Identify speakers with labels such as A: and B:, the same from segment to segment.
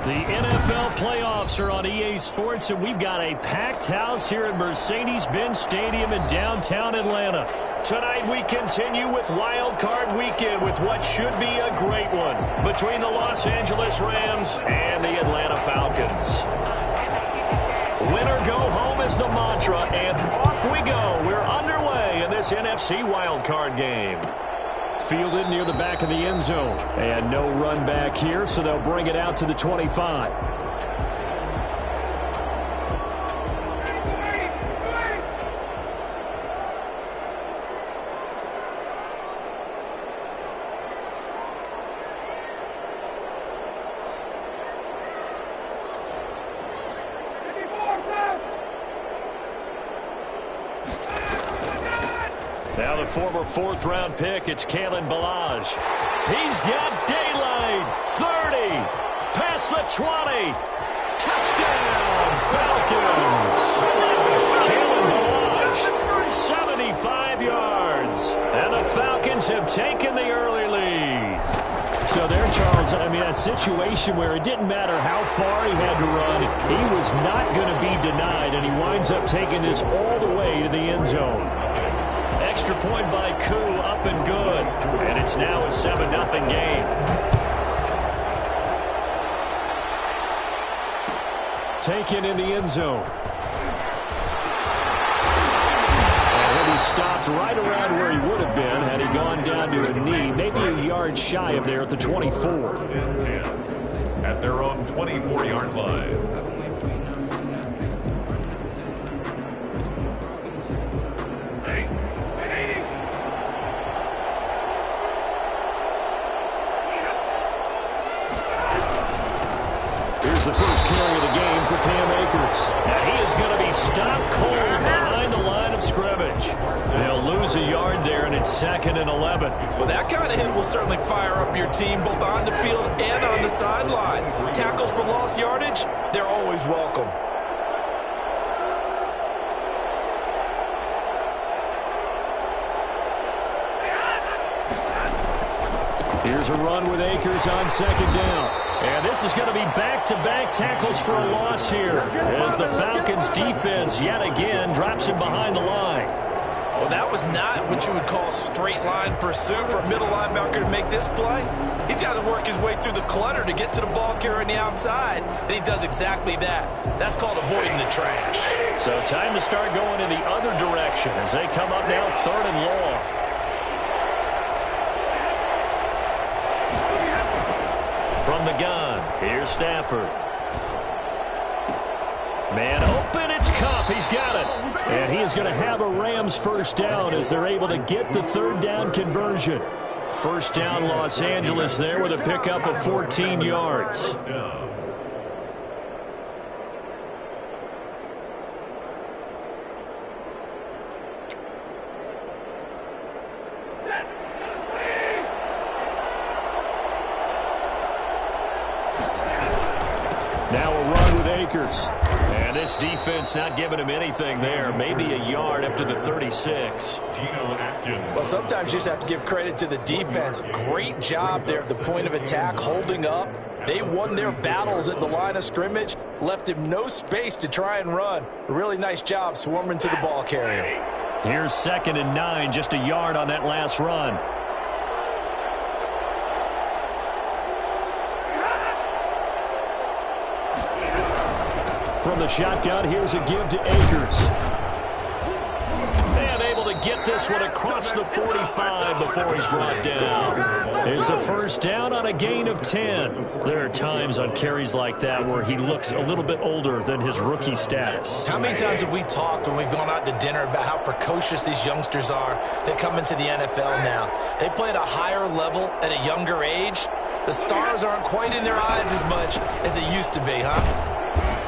A: The NFL playoffs are on EA Sports, and we've got a packed house here at Mercedes-Benz Stadium in downtown Atlanta. Tonight we continue with Wildcard Weekend with what should be a great one between the Los Angeles Rams and the Atlanta Falcons. Win or go home is the mantra, and off we go. We're underway in this NFC Wildcard game. Fielded near the back of the end zone. And no run back here, so they'll bring it out to the 25. Now the former fourth-round pick, it's Kalen Ballage. He's got daylight. 30. Past the 20. Touchdown, Falcons. Kalen Ballage, 75 yards. And the Falcons have taken the early lead. So there, Charles, I mean, a situation where it didn't matter how far he had to run, he was not going to be denied, and he winds up taking this all the way to the end zone. Extra point by Koo, up and good. And it's now a 7-0 game. Taken in the end zone. And he'll be stopped right around where he would have been had he gone down to a knee, maybe a yard shy of there at the 24.
B: At their own 24-yard line.
A: The first carry of the game for Cam Akers. And he is going to be stopped cold behind the line of scrimmage. They'll lose a yard there, and it's 2nd and 11.
C: Well, that kind of hit will certainly fire up your team both on the field and on the sideline. Tackles for lost yardage, they're always welcome.
A: Here's a run with Akers on 2nd down. And this is going to be back-to-back tackles for a loss here as the Falcons defense yet again drops him behind the line.
C: Well, that was not what you would call straight line pursuit for a middle linebacker to make this play. He's got to work his way through the clutter to get to the ball carrier on the outside, and he does exactly that. That's called avoiding the trash.
A: So time to start going in the other direction as they come up now 3rd and long. From the gun, here's Stafford. Man open, it's Kupp. He's got it. And he is going to have a Rams first down as they're able to get the 3rd down conversion. First down, Los Angeles there with a pickup of 14 yards. Now a run with Akers. And this defense not giving him anything there. Maybe a yard up to the 36.
C: Well, sometimes you just have to give credit to the defense. Great job there at the point of attack, holding up. They won their battles at the line of scrimmage, left him no space to try and run. A really nice job swarming to the ball carrier.
A: Here's 2nd and 9, just a yard on that last run. From the shotgun, here's a give to Akers. And able to get this one across the 45 before he's brought down. It's a first down on a gain of 10. There are times on carries like that where he looks a little bit older than his rookie status.
C: How many times have we talked when we've gone out to dinner about how precocious these youngsters are that come into the NFL now? They play at a higher level at a younger age. The stars aren't quite in their eyes as much as they used to be, huh?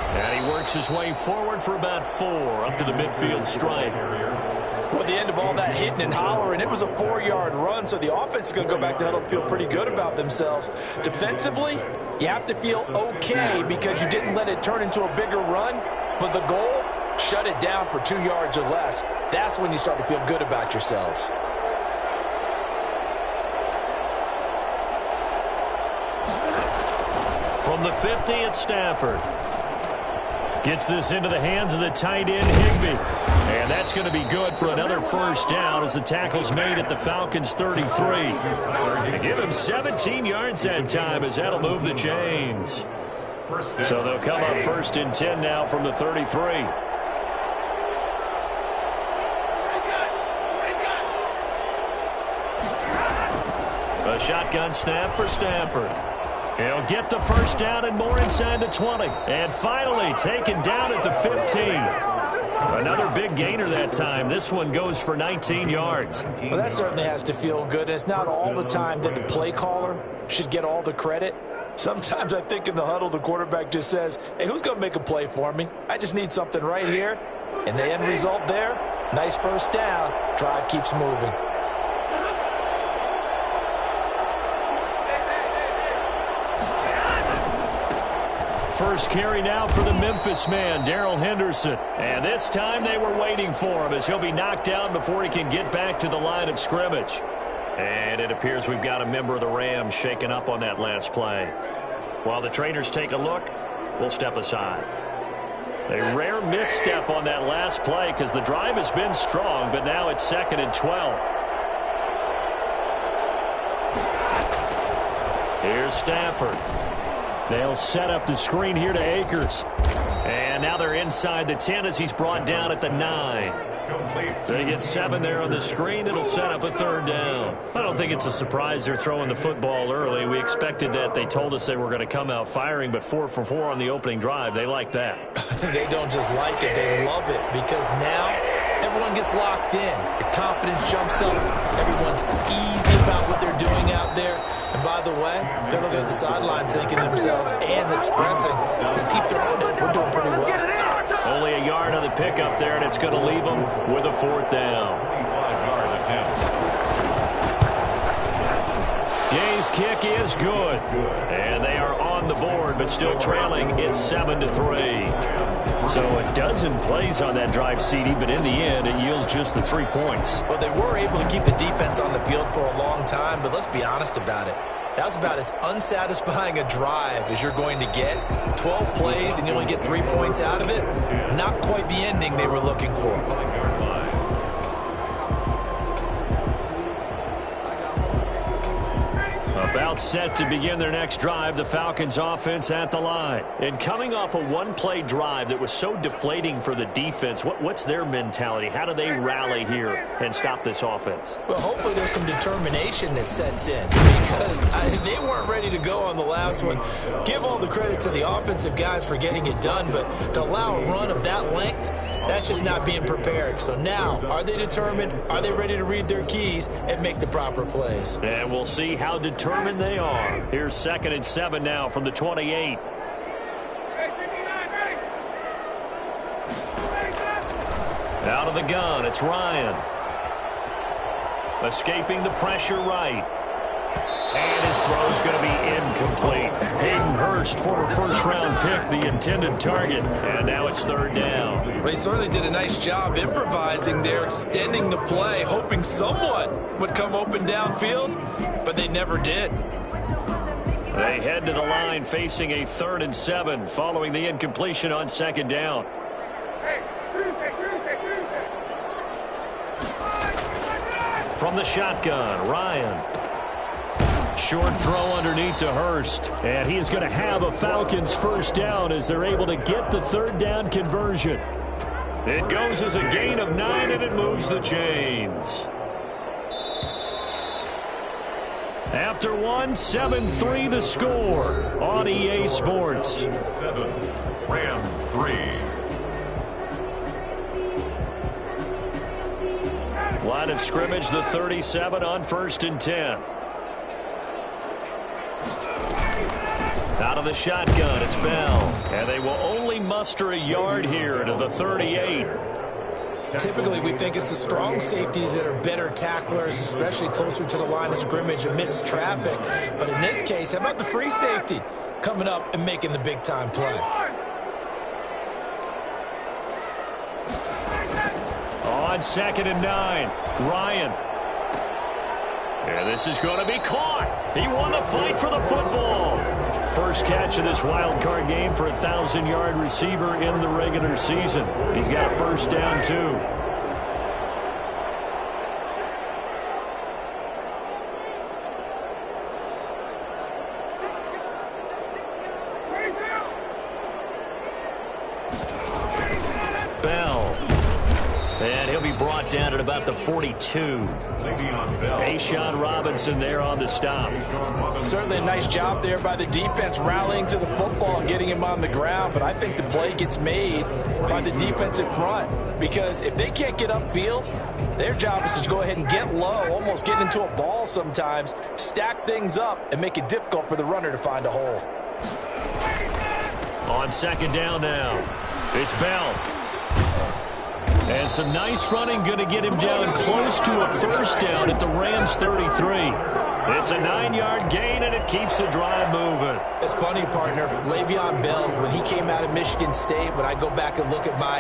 A: And he works his way forward for about 4 up to the midfield stripe.
C: Well, at the end of all that hitting and hollering, it was a 4-yard run, so the offense is going to go back to huddle and feel pretty good about themselves. Defensively, you have to feel okay because you didn't let it turn into a bigger run, but the goal, shut it down for 2 yards or less. That's when you start to feel good about yourselves.
A: From From the 50, it's Stafford. Gets this into the hands of the tight end, Higbee. And that's going to be good for another first down as the tackle's made at the Falcons' 33. They give him 17 yards that time as that'll move the chains. So they'll come up first and 10 now from the 33. A shotgun snap for Stafford. He'll get the first down and more inside the 20. And finally taken down at the 15. Another big gainer that time. This one goes for 19 yards.
C: Well, that certainly has to feel good. It's not all the time that the play caller should get all the credit. Sometimes I think in the huddle, the quarterback just says, hey, who's going to make a play for me? I just need something right here. And the end result there, nice first down. Drive keeps moving.
A: First carry now for the Memphis man, Darrell Henderson. And this time they were waiting for him as he'll be knocked down before he can get back to the line of scrimmage. And it appears we've got a member of the Rams shaken up on that last play. While the trainers take a look, we'll step aside. A rare misstep on that last play because the drive has been strong, but now it's 2nd and 12. Here's Stafford. They'll set up the screen here to Akers. And now they're inside the 10 as he's brought down at the 9. They get 7 there on the screen. It'll set up a third down. I don't think it's a surprise they're throwing the football early. We expected that. They told us they were going to come out firing, but 4 for 4 on the opening drive. They like that.
C: They don't just like it. They love it because now everyone gets locked in. The confidence jumps up. Everyone's easy about what they're doing out there. And by the way, they're looking at the sideline thinking to themselves and expressing, just keep throwing it. We're doing pretty well.
A: Only a yard on the pickup there, and it's going to leave them with a 4th down. Gay's kick is good. And they are on the board, but still trailing. It's 7-3. So a dozen plays on that drive, CD, but in the end, it yields just the 3 points.
C: Well, they were able to keep the defense on the field for a long time, but let's be honest about it. That was about as unsatisfying a drive as you're going to get. 12 plays and you only get 3 points out of it. Not quite the ending they were looking for.
A: About set to begin their next drive, the Falcons offense at the line. And coming off a one-play drive that was so deflating for the defense, what's their mentality? How do they rally here and stop this offense?
C: Well, hopefully there's some determination that sets in because they weren't ready to go on the last one. Give all the credit to the offensive guys for getting it done, but to allow a run of that length, that's just not being prepared. So now, are they determined? Are they ready to read their keys and make the proper plays?
A: And we'll see how determined they are. Here's 2nd and 7 now from the 28. Out of the gun, it's Ryan. Escaping the pressure right. And his throw's going to be incomplete. Hayden Hurst, former first-round pick, the intended target. And now it's 3rd down.
C: Well, they certainly did a nice job improvising there, extending the play, hoping someone would come open downfield, but they never did.
A: They head to the line facing a 3rd and 7 following the incompletion on 2nd down. From the shotgun, Ryan. Short throw underneath to Hurst. And he is going to have a Falcons first down as they're able to get the 3rd down conversion. It goes as a gain of 9, and it moves the chains. After 1, 7-3 the score on EA Sports.
B: 7, Rams 3.
A: Line of scrimmage, the 37 on 1st and 10. Out of the shotgun, it's Bell. And they will only muster a yard here to the 38.
C: Typically, we think it's the strong safeties that are better tacklers, especially closer to the line of scrimmage amidst traffic. But in this case, how about the free safety coming up and making the big-time play?
A: On 2nd and 9, Ryan. And this is going to be caught. He won the fight for the football. First catch of this wild card game for a 1,000-yard receiver in the regular season. He's got a first down, too. And he'll be brought down at about the 42. A'Shawn Robinson there on the stop.
C: Certainly a nice job there by the defense rallying to the football and getting him on the ground. But I think the play gets made by the defensive front. Because if they can't get upfield, their job is to go ahead and get low, almost get into a ball sometimes, stack things up, and make it difficult for the runner to find a hole.
A: On second down now, it's Bell. And some nice running, going to get him down close to a first down at the Rams 33. It's a 9-yard gain, and it keeps the drive moving.
C: It's funny, partner. Le'Veon Bell, when he came out of Michigan State, when I go back and look at my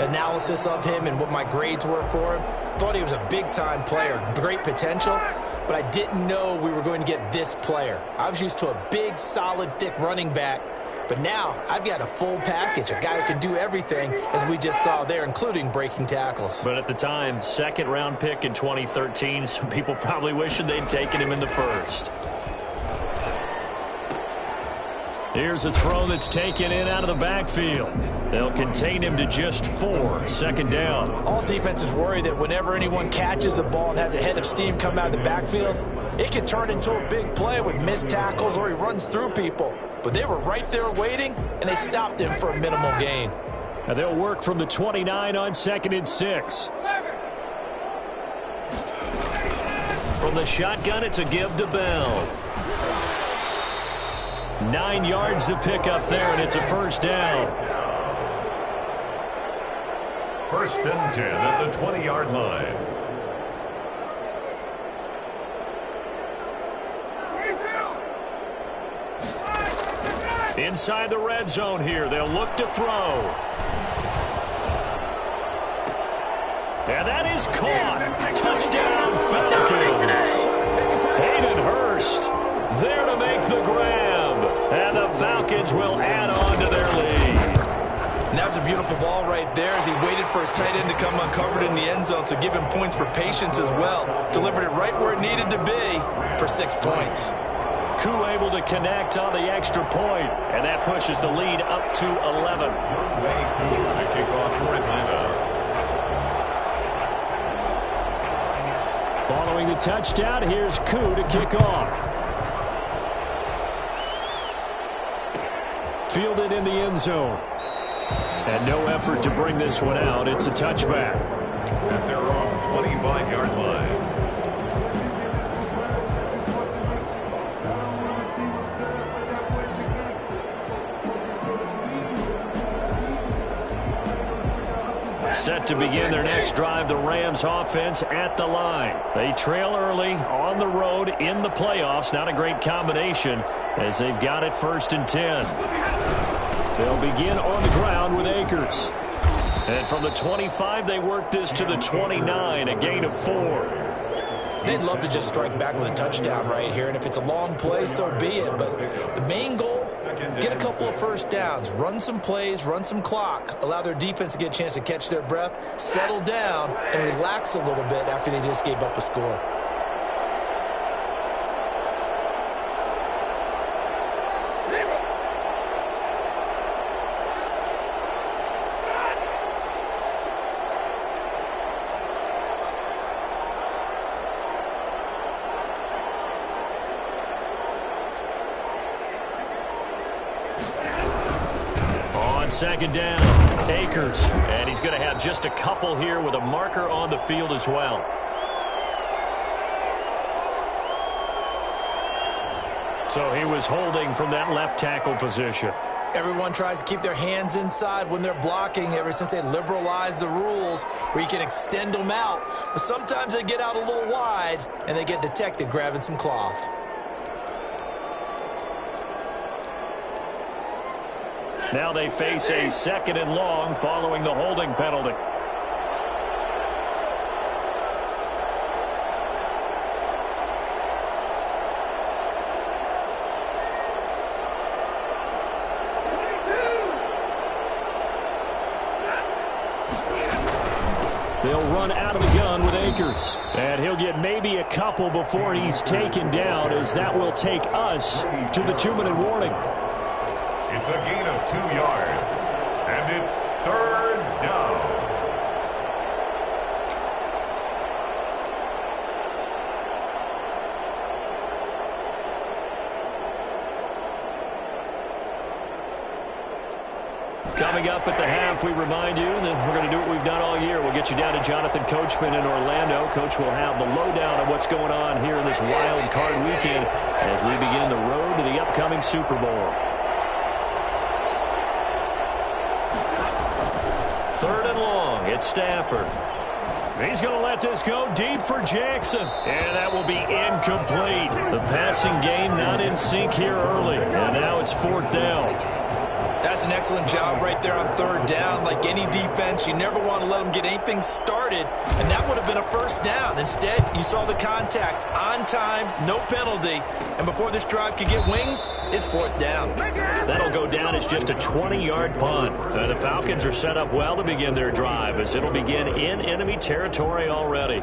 C: analysis of him and what my grades were for him, thought he was a big-time player, great potential, but I didn't know we were going to get this player. I was used to a big, solid, thick running back. But now I've got a full package, a guy who can do everything, as we just saw there, including breaking tackles.
A: But at the time, second-round pick in 2013, some people probably wishing they'd taken him in the first. Here's a throw that's taken in out of the backfield. They'll contain him to just 4, second down.
C: All defenses worry that whenever anyone catches the ball and has a head of steam come out of the backfield, it can turn into a big play with missed tackles or he runs through people. But they were right there waiting, and they stopped him for a minimal gain.
A: And they'll work from the 29 on 2nd and 6. From the shotgun, it's a give to Bell. 9 yards to pick up there, and it's a first down.
B: First and 10 at the 20-yard line.
A: Inside the red zone here, they'll look to throw. And that is caught. Touchdown, Falcons. Hayden Hurst there to make the grab. And the Falcons will add on to their lead.
C: And that was a beautiful ball right there as he waited for his tight end to come uncovered in the end zone, so give him points for patience as well. Delivered it right where it needed to be for 6 points.
A: Koo able to connect on the extra point, and that pushes the lead up to 11.
B: To kick off for a timeout.
A: Following the touchdown, here's Koo to kick off. Fielded in the end zone. And no effort to bring this one out. It's a touchback.
B: At their own 25-yard line.
A: Set to begin their next drive, the Rams offense at the line. They trail early on the road in the playoffs. Not a great combination as they've got it 1st and 10. They'll begin on the ground with Akers. And from the 25, they work this to the 29, a gain of 4.
C: They'd love to just strike back with a touchdown right here, and if it's a long play, so be it. But the main goal, get a couple of first downs, run some plays, run some clock, allow their defense to get a chance to catch their breath, settle down, and relax a little bit after they just gave up a score.
A: Second down, Akers. And he's going to have just a couple here with a marker on the field as well. So he was holding from that left tackle position.
C: Everyone tries to keep their hands inside when they're blocking ever since they liberalized the rules where you can extend them out. But sometimes they get out a little wide and they get detected grabbing some cloth.
A: Now they face a 2nd and long following the holding penalty. They'll run out of the gun with Akers. And he'll get maybe a couple before he's taken down, as that will take us to the 2-minute warning.
B: It's a gain of 2 yards, and it's 3rd down.
A: Coming up at the half, we remind you that we're going to do what we've done all year. We'll get you down to Jonathan Coachman in Orlando. Coach will have the lowdown of what's going on here in this wild card weekend as we begin the road to the upcoming Super Bowl. 3rd and long. It's Stafford. He's going to let this go deep for Jackson. And that will be incomplete. The passing game not in sync here early. And now it's 4th down.
C: That's an excellent job right there on 3rd down. Like any defense, you never want to let them get anything started, and that would have been a 1st down. Instead, you saw the contact on time, no penalty, and before this drive could get wings, it's 4th down.
A: That'll go down as just a 20-yard punt. The Falcons are set up well to begin their drive, as it'll begin in enemy territory already.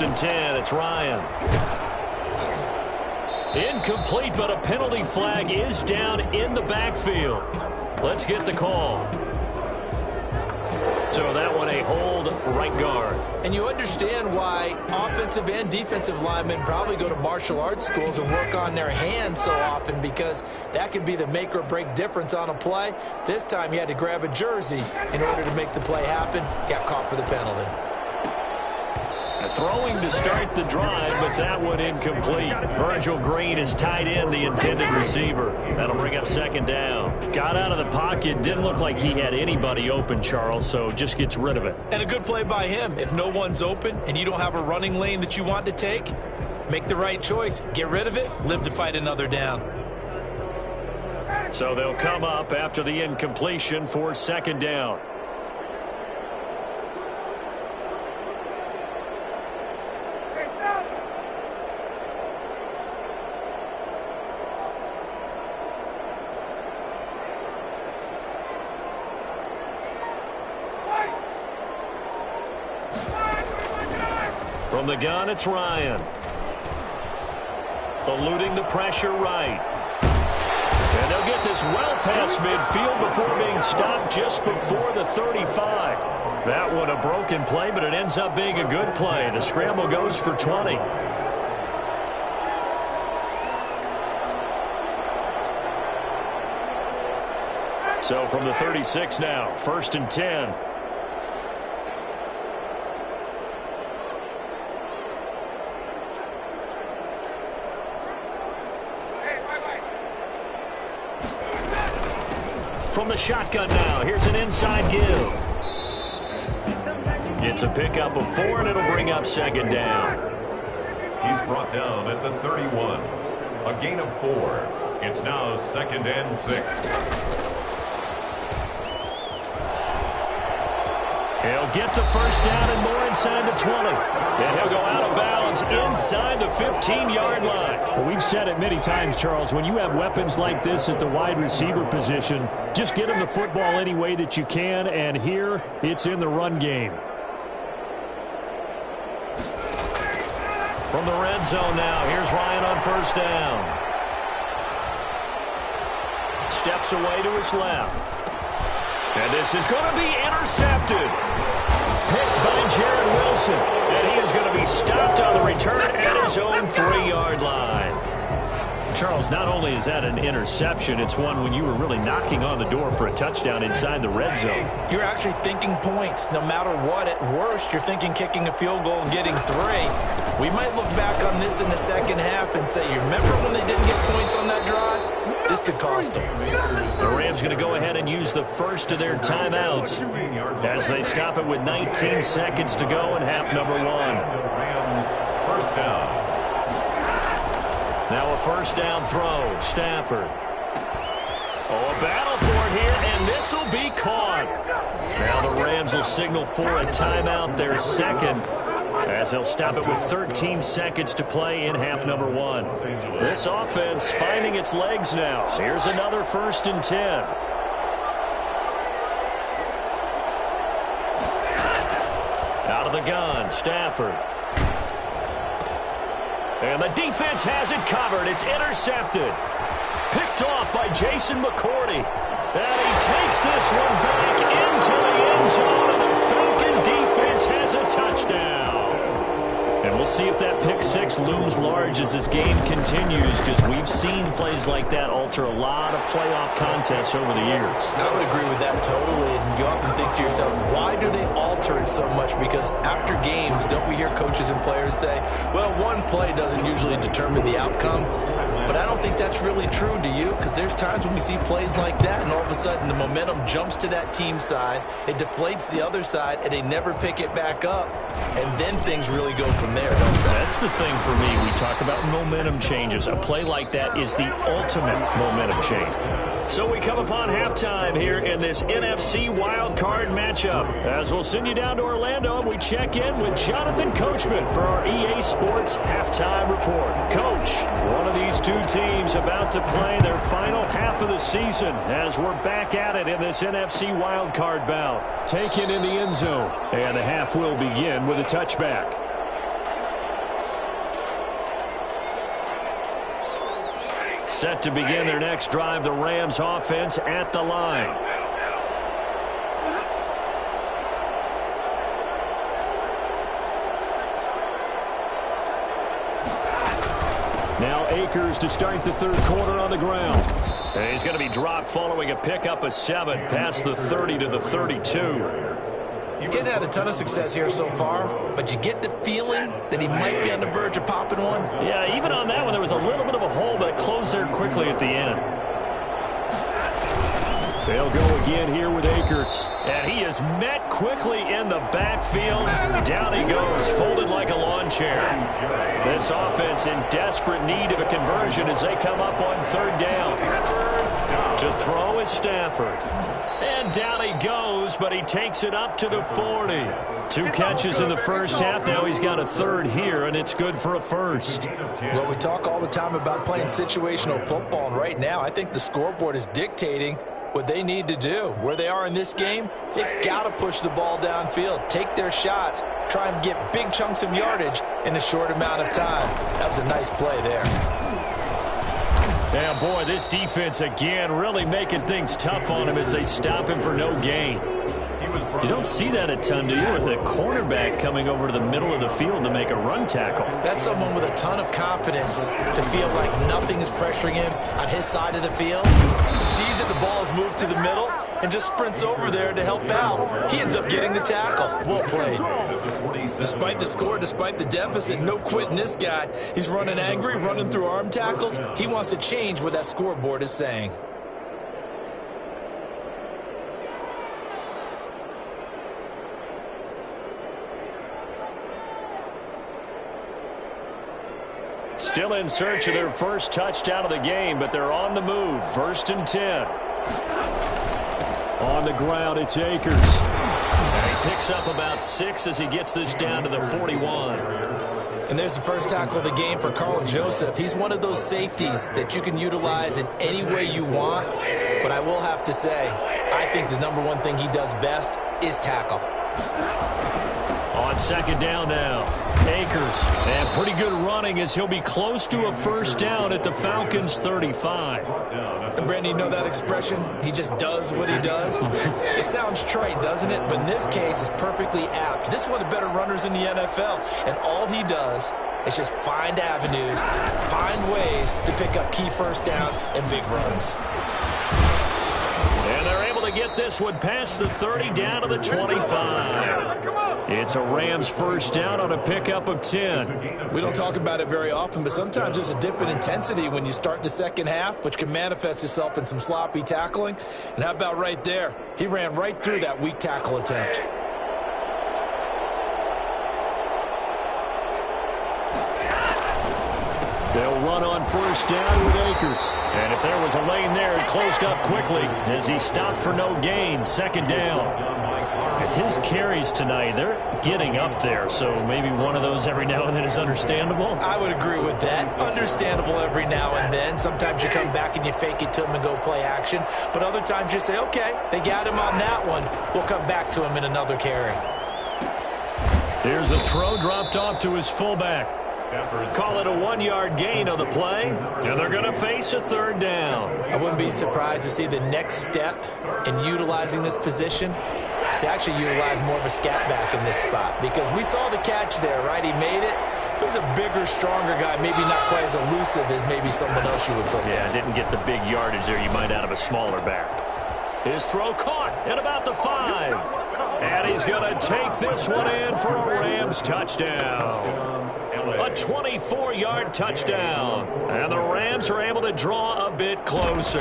A: And 10, it's Ryan. Incomplete, but a penalty flag is down in the backfield. Let's get the call. So that one a hold, right guard.
C: And you understand why offensive and defensive linemen probably go to martial arts schools and work on their hands so often, because that can be the make or break difference on a play. This time he had to grab a jersey in order to make the play happen. Got caught for the penalty.
A: Throwing to start the drive, but that one incomplete. Virgil Green is tied in, the intended receiver. That'll bring up 2nd down. Got out of the pocket. Didn't look like he had anybody open, Charles, so just gets rid of it.
C: And a good play by him. If no one's open and you don't have a running lane that you want to take, make the right choice. Get rid of it. Live to fight another down.
A: So they'll come up after the incompletion for 2nd down. From the gun, it's Ryan. Eluding the pressure right. And they'll get this well past midfield before being stopped just before the 35. That one a broken play, but it ends up being a good play. The scramble goes for 20. So from the 36 now, 1st and 10. From the shotgun now, here's an inside give. It's a pickup of 4, and it'll bring up 2nd down.
B: He's brought down at the 31. A gain of 4. It's now 2nd and 6.
A: He'll get the 1st down and more inside the 20. And he'll go out of bounds inside the 15-yard line.
D: Well, we've said it many times, Charles, when you have weapons like this at the wide receiver position, just get him the football any way that you can, and here it's in the run game.
A: From the red zone now, here's Ryan on 1st down. Steps away to his left. And this is going to be intercepted. Picked by Jared Wilson. And he is going to be stopped on the return at his own 3-yard line. Charles, not only is that an interception, it's one when you were really knocking on the door for a touchdown inside the red zone.
C: You're actually thinking points. No matter what, at worst, you're thinking kicking a field goal and getting 3. We might look back on this in the 2nd half and say, you remember when they didn't get points on that drive? This could cost them.
A: The Rams going to go ahead and use the first of their timeouts as they stop it with 19 seconds to go in half number 1.
B: Rams 1st down.
A: Now a 1st down throw. Stafford. Oh, a battle for This will be caught. Now the Rams will signal for a timeout, their second, as they'll stop it with 13 seconds to play in half number 1. This offense finding its legs now. Here's another 1st and 10. Out of the gun, Stafford. And the defense has it covered. It's intercepted. Picked off by Jason McCourty. And he takes this one back into the end zone, and the Falcon defense has a touchdown. And we'll see if that pick six looms large as this game continues, because we've seen plays like that alter a lot of playoff contests over the years.
C: I would agree with that totally. And you often think to yourself, why do they alter it so much? Because after games, don't we hear coaches and players say, well, one play doesn't usually determine the outcome? But I don't think that's really true, do you? Because there's times when we see plays like that, and all of a sudden the momentum jumps to that team side, it deflates the other side, and they never pick it back up. And then things really go from there, don't they?
A: That's the thing for me. We talk about momentum changes. A play like that is the ultimate momentum change. So we come upon halftime here in this NFC Wildcard matchup. As we'll send you down to Orlando, and we check in with Jonathan Coachman for our EA Sports Halftime Report. Coach, one of these two teams about to play their final half of the season as we're back at it in this NFC Wildcard bout. Taken in the end zone, and the half will begin with a touchback. Set to begin their next drive, the Rams offense at the line. Now Akers to start the third quarter on the ground. And he's going to be dropped following a pickup of 7 past the 30 to the 32.
C: He's had a ton of success here so far, but you get the feeling that he might be on the verge of popping one.
A: Yeah, even on that one, there was a little bit of a hole, but it closed there quickly at the end. They'll go again here with Akers. And he is met quickly in the backfield. Down he goes, folded like a lawn chair. This offense in desperate need of a conversion as they come up on third down. To throw is Stafford. And down he goes, but he takes it up to the 40. 2 catches in the first half. Now he's got a third here, and it's good for a first.
C: Well, we talk all the time about playing situational football, and right now I think the scoreboard is dictating what they need to do. Where they are in this game, they've got to push the ball downfield, take their shots, try and get big chunks of yardage in a short amount of time. That was a nice play there.
A: Yeah, boy, this defense again really making things tough on him as they stop him for no gain. You don't see that a ton, do you? With the cornerback coming over to the middle of the field to make a run tackle.
C: That's someone with a ton of confidence to feel like nothing is pressuring him on his side of the field. He sees that the ball is moved to the middle and just sprints over there to help out. He ends up getting the tackle. Well played. Despite the score, despite the deficit, no quitting this guy. He's running angry, running through arm tackles. He wants to change what that scoreboard is saying.
A: Still in search of their first touchdown of the game, but they're on the move. 1st and 10. On the ground, it's Akers. And he picks up about 6 as he gets this down to the 41.
C: And there's the first tackle of the game for Carl Joseph. He's one of those safeties that you can utilize in any way you want. But I will have to say, I think the number one thing he does best is tackle.
A: On second down now, Akers. And pretty good running as he'll be close to a first down at the Falcons' 35.
C: And Brandon, you know that expression? He just does what he does? It sounds trite, doesn't it? But in this case, it's perfectly apt. This is one of the better runners in the NFL. And all he does is just find avenues, find ways to pick up key first downs and big runs.
A: And they're able to get this one past the 30 down to the 25. It's a Rams first down on a pickup of 10.
C: We don't talk about it very often, but sometimes there's a dip in intensity when you start the second half, which can manifest itself in some sloppy tackling. And how about right there? He ran right through that weak tackle attempt.
D: They'll run on first down with Akers. And if there was a lane there, it closed up quickly as he stopped for no gain. Second down. His carries tonight, they're getting up there, so maybe one of those every now and then is understandable.
C: I would agree with that. Understandable every now and then. Sometimes you come back and you fake it to him and go play action. But other times you say, okay, they got him on that one. We'll come back to him in another carry.
D: Here's a throw dropped off to his fullback. Call it a 1-yard gain on the play, and they're going to face a third down.
C: I wouldn't be surprised to see the next step in utilizing this position is to actually utilize more of a scat back in this spot, because we saw the catch there, right? He made it. But he's a bigger, stronger guy, maybe not quite as elusive as maybe someone else you would put there.
D: Yeah, didn't get the big yardage there you might out of a smaller back. His throw caught at about the 5. And he's going to take this one in for a Rams touchdown. A 24-yard touchdown. And the Rams are able to draw a bit closer.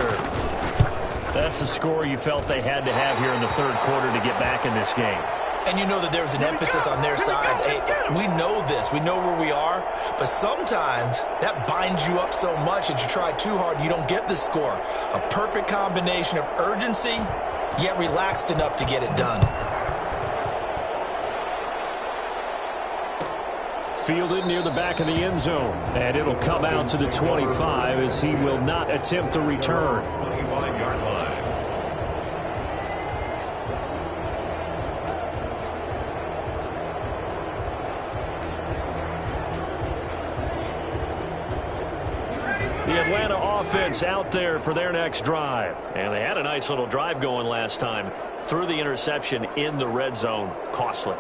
D: That's a score you felt they had to have here in the third quarter to get back in this game.
C: And you know that there was an emphasis on their side. Hey, we know this. We know where we are. But sometimes that binds you up so much that you try too hard, you don't get the score. A perfect combination of urgency, yet relaxed enough to get it done.
D: Fielded near the back of the end zone. And it'll come out to the 25 as he will not attempt to return.
B: 25-yard line.
D: The Atlanta offense out there for their next drive. And they had a nice little drive going last time. Threw the interception in the red zone. Costly.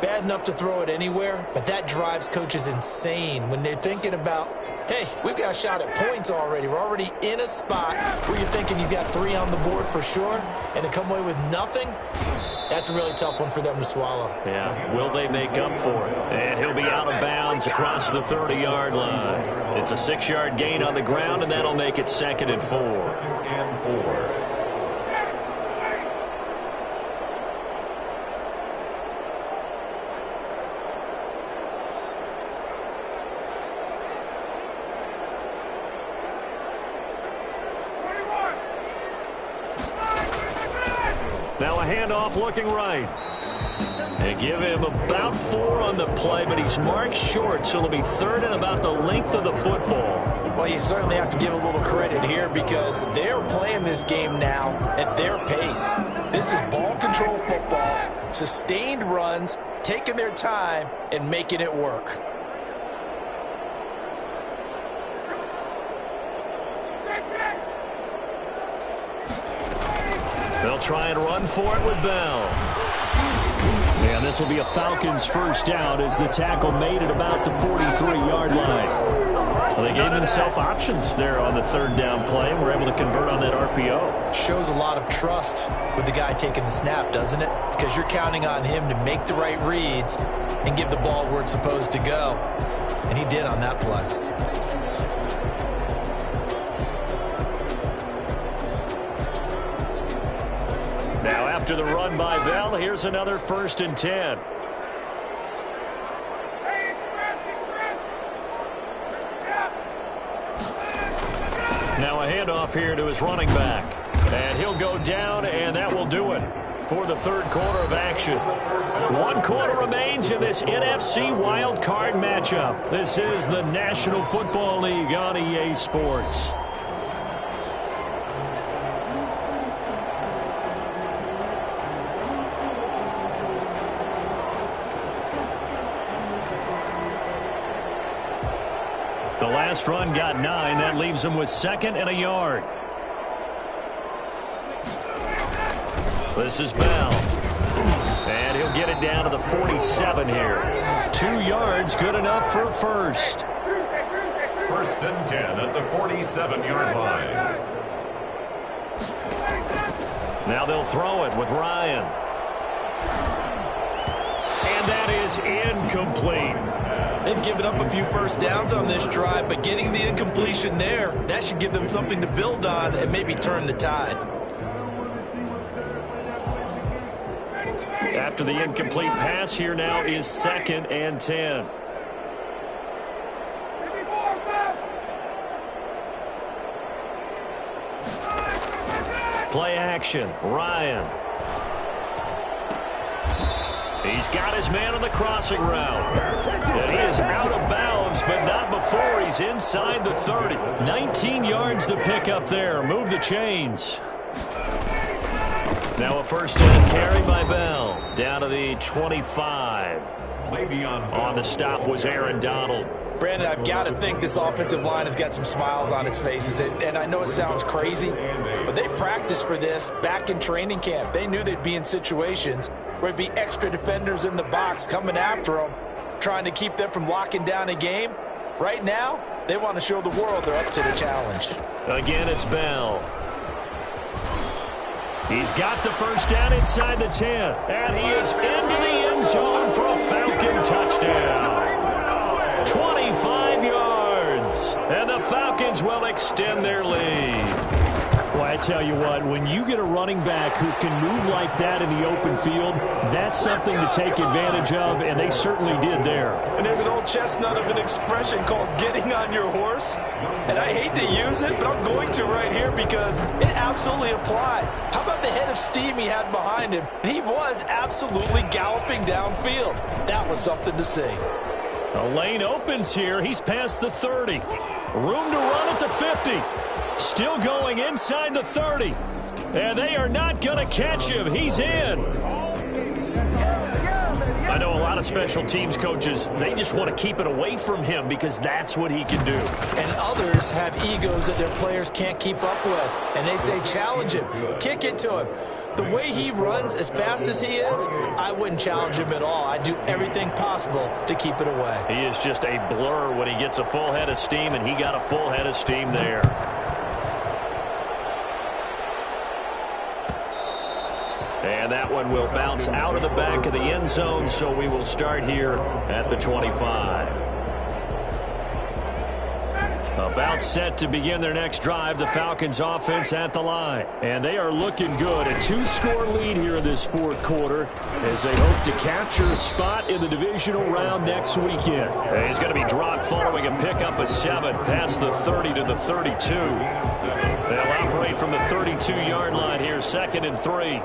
C: Bad enough to throw it anywhere, but that drives coaches insane when they're thinking about, hey, we've got a shot at points already. We're already in a spot where you're thinking you've got 3 on the board for sure, and to come away with nothing, that's a really tough one for them to swallow.
D: Yeah, will they make up for it? And he'll be out of bounds across the 30-yard line. It's a 6-yard gain on the ground, and that'll make it 2nd and 4.
B: 2nd and 4.
D: Now a handoff looking right. They give him about 4 on the play, but he's marked short, so it'll be 3rd and about the length of the football.
C: Well, you certainly have to give a little credit here because they're playing this game now at their pace. This is ball control football, sustained runs, taking their time, and making it work.
D: They'll try and run for it with Bell. And this will be a Falcons first down as the tackle made at about the 43-yard line. Well, they gave themselves options there on the 3rd down play and were able to convert on that RPO.
C: Shows a lot of trust with the guy taking the snap, doesn't it? Because you're counting on him to make the right reads and give the ball where it's supposed to go. And he did on that play.
D: Now after the run by Bell, here's another 1st and 10. Now a handoff here to his running back. And he'll go down, and that will do it for the 3rd quarter of action. 1 quarter remains in this NFC Wildcard matchup. This is the National Football League on EA Sports. The last run got 9. That leaves him with 2nd and a yard. This is Bell. And he'll get it down to the 47 here. 2 yards, good enough for a first.
B: 1st and 10 at the 47-yard line.
D: Now they'll throw it with Ryan. And that is incomplete.
C: They've given up a few first downs on this drive, but getting the incompletion there, that should give them something to build on and maybe turn the tide.
D: After the incomplete pass, here now is 2nd and 10. Play action. Ryan. He's got his man on the crossing route. And he is out of bounds, but not before he's inside the 30. 19 yards to pick up there. Move the chains. Now a first down carry by Bell. Down to the 25. On the stop was Aaron Donald.
C: Brandon, I've got to think this offensive line has got some smiles on its faces. And I know it sounds crazy, but they practiced for this back in training camp. They knew they'd be in situations where there'd be extra defenders in the box coming after them, trying to keep them from locking down a game. Right now, they want to show the world they're up to the challenge.
D: Again, it's Bell. He's got the first down inside the 10. And he is into the end zone for a Falcon touchdown. 25 yards. And the Falcons will extend their lead. Well, I tell you what, when you get a running back who can move like that in the open field, that's something to take advantage of, and they certainly did there.
C: And there's an old chestnut of an expression called getting on your horse. And I hate to use it, but I'm going to right here because it absolutely applies. How about the head of steam he had behind him? He was absolutely galloping downfield. That was something to see.
D: The lane opens here. He's past the 30. Room to run at the 50. Still going inside the 30. And they are not going to catch him. He's in. I know a lot of special teams coaches, they just want to keep it away from him because that's what he can do.
C: And others have egos that their players can't keep up with. And they say, challenge him. Kick it to him. The way he runs as fast as he is, I wouldn't challenge him at all. I'd do everything possible to keep it away.
D: He is just a blur when he gets a full head of steam, and he got a full head of steam there. And that one will bounce out of the back of the end zone, so we will start here at the 25. About set to begin their next drive, the Falcons offense at the line. And they are looking good. A 2-score lead here in this fourth quarter as they hope to capture a spot in the divisional round next weekend. And he's going to be dropped following a pickup of 7 past the 30 to the 32. They'll operate from the 32-yard line here, 2nd and 3.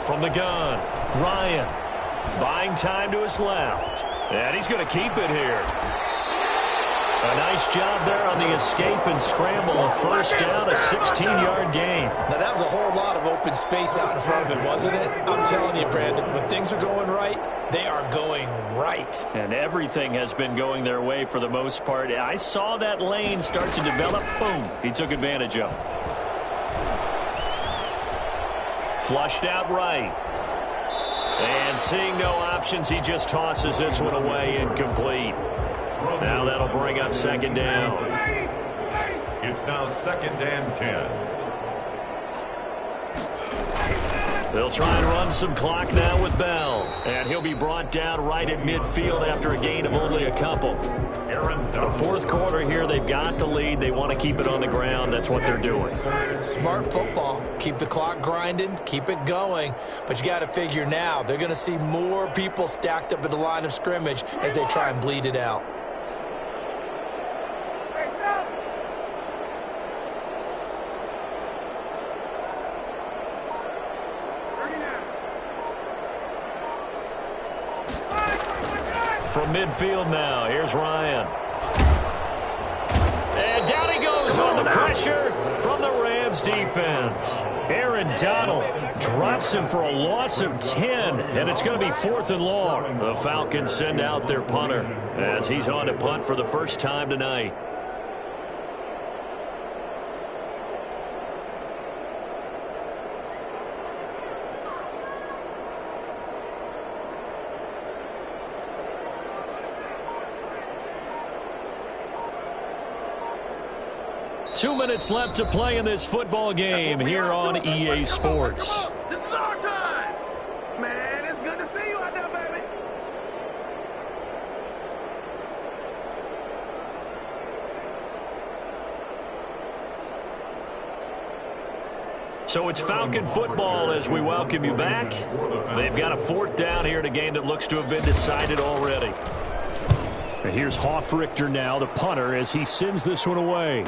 D: From the gun, Ryan buying time to his left. And he's going to keep it here. A nice job there on the escape and scramble. A first down, a 16-yard gain.
C: Now, that was a whole lot of open space out in front of it, wasn't it? I'm telling you, Brandon, when things are going right, they are going right.
D: And everything has been going their way for the most part. I saw that lane start to develop. Boom. He took advantage of it. Flushed out right. And seeing no options, he just tosses this one away, incomplete. Now that'll bring up 2nd down.
B: It's now 2nd and 10.
D: They'll try and run some clock now with Bell. And he'll be brought down right at midfield after a gain of only a couple. The fourth quarter here, they've got the lead. They want to keep it on the ground. That's what they're doing.
C: Smart football. Keep the clock grinding. Keep it going. But you got to figure now, they're going to see more people stacked up at the line of scrimmage as they try and bleed it out.
D: From midfield now, here's Ryan. And down he goes on the pressure from the Rams defense. Aaron Donald drops him for a loss of 10, and it's going to be 4th and long. The Falcons send out their punter as he's on to punt for the first time tonight. Two minutes left to play in this football game here on EA Sports.
E: This is our time. Man, it's good to see you out there, baby.
D: So it's Falcon football as we welcome you back. They've got a 4th down here in a game that looks to have been decided already. And here's Hoffrichter now, the punter, as he sends this one away.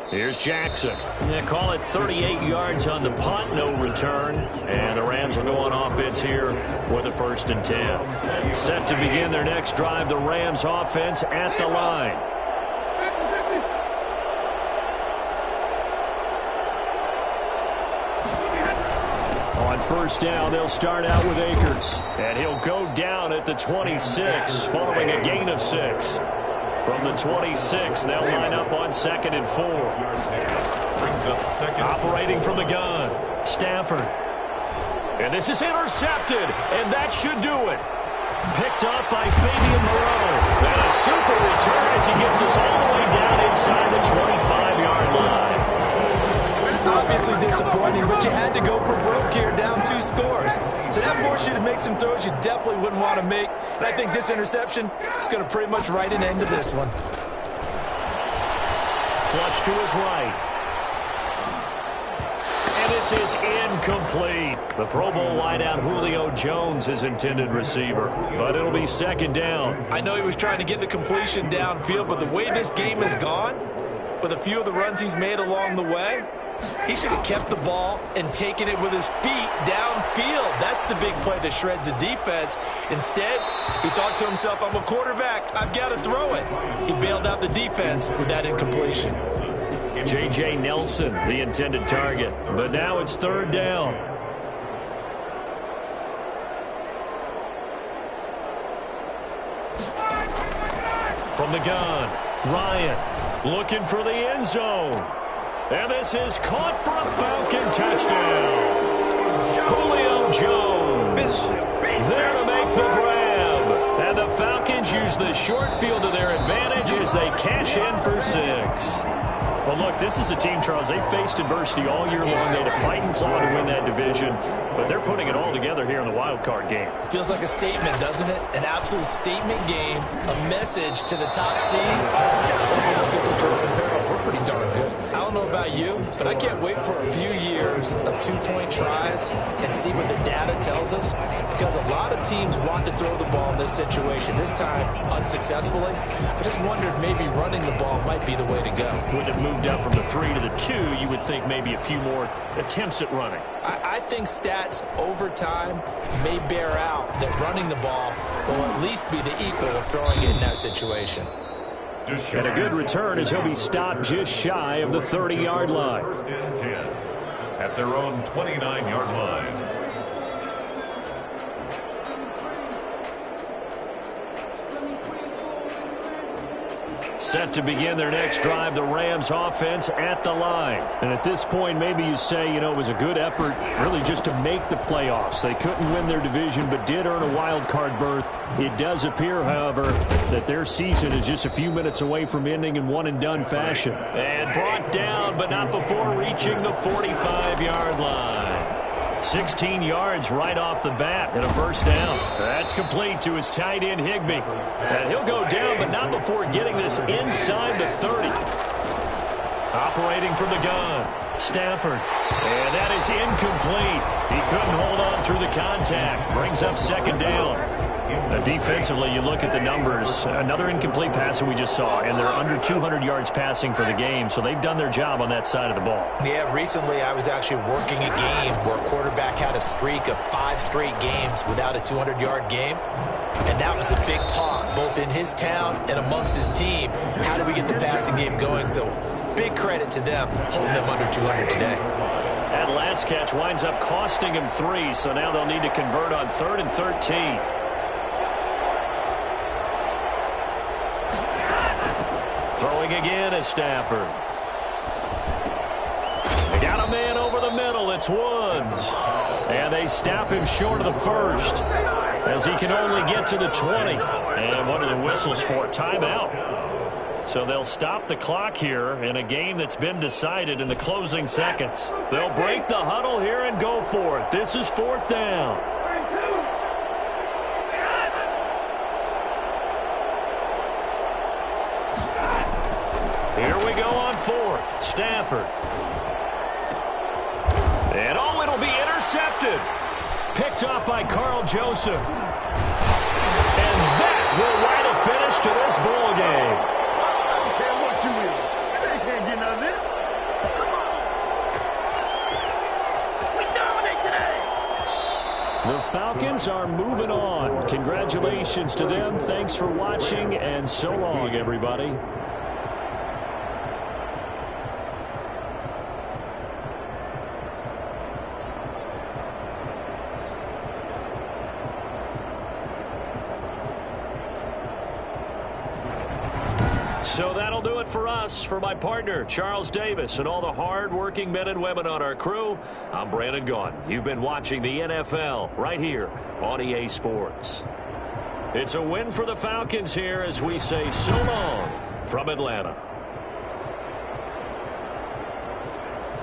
D: Here's Jackson. They call it 38 yards on the punt, no return. And the Rams will go on offense here with a 1st and 10. Set to begin their next drive, the Rams offense at the line. On 1st down, they'll start out with Akers. And he'll go down at the 26, following a gain of 6. From the 26, they'll line up on 2nd and 4. Operating from the gun, Stafford. And this is intercepted, and that should do it. Picked up by Fabian Moreau. And a super return as he gets us all the way down inside the 25-yard line.
C: Obviously disappointing, but you had to go for broke here, down 2 scores. So that forced you to make some throws you definitely wouldn't want to make. And I think this interception is going to pretty much write an end to this one.
D: Flush to his right. And this is incomplete. The Pro Bowl wideout Julio Jones is intended receiver, but it'll be 2nd down.
C: I know he was trying to get the completion downfield, but the way this game has gone, with a few of the runs he's made along the way, he should have kept the ball and taken it with his feet downfield. That's the big play that shreds a defense. Instead, he thought to himself, I'm a quarterback. I've got to throw it. He bailed out the defense with that incompletion.
D: J.J. Nelson, the intended target. But now it's 3rd down. From the gun, Ryan looking for the end zone. And this is caught for a Falcon touchdown. Julio Jones there to make the grab. And the Falcons use the short field to their advantage as they cash in for 6. Well, look, this is a team, Charles, they faced adversity all year long. They had to fight and claw to win that division, but they're putting it all together here in the wild card game.
C: Feels like a statement, doesn't it? An absolute statement game, a message to the top seeds. We're pretty darn good. I don't know about you, but I can't wait for a few years of 2-point tries and see what the data tells us, because a lot of teams want to throw the ball in this situation. This time, unsuccessfully. I just wondered maybe running the ball might be the way to go.
D: Wouldn't have moved up from the 3 to the 2, you would think maybe a few more attempts at running.
C: I think stats over time may bear out that running the ball will at least be the equal of throwing it in that situation.
D: And a good return as he'll be stopped just shy of the 30-yard line.
B: 1st and 10 at their own 29-yard line.
D: Set to begin their next drive, the Rams offense at the line. And at this point, maybe you say, you know, it was a good effort really just to make the playoffs. They couldn't win their division, but did earn a wild card berth. It does appear, however, that their season is just a few minutes away from ending in one-and-done fashion. And brought down, but not before reaching the 45-yard line. 16 yards right off the bat and a 1st down. That's complete to his tight end, Higbee. And he'll go down, but not before getting this inside the 30. Operating from the gun, Stafford. And that is incomplete. He couldn't hold on through the contact. Brings up 2nd down. Defensively, you look at the numbers. Another incomplete pass that we just saw, and they're under 200 yards passing for the game, so they've done their job on that side of the ball.
C: Yeah, recently I was actually working a game where a quarterback had a streak of 5 straight games without a 200-yard game, and that was a big talk, both in his town and amongst his team. How do we get the passing game going? So big credit to them, holding them under 200 today.
D: That last catch winds up costing him 3, so now they'll need to convert on 3rd and 13. Throwing again is Stafford. They got a man over the middle. It's Woods. And they snap him short of the 1st as he can only get to the 20. And what are the whistles for? Timeout. So they'll stop the clock here in a game that's been decided in the closing seconds. They'll break the huddle here and go for it. This is 4th down. Here we go on 4th. Stafford.
A: intercepted. Picked off by Carl Joseph. And that will write a finish to this ball game.
E: I don't care what you is. They can't get none of this. We dominate today.
D: The Falcons are moving on. Congratulations to them. Thanks for watching, and so long, everybody. So that'll do it for us. For my partner, Charles Davis, and all the hard-working men and women on our crew, I'm Brandon Gaughan. You've been watching the NFL right here on EA Sports. It's a win for the Falcons here as we say so long from Atlanta.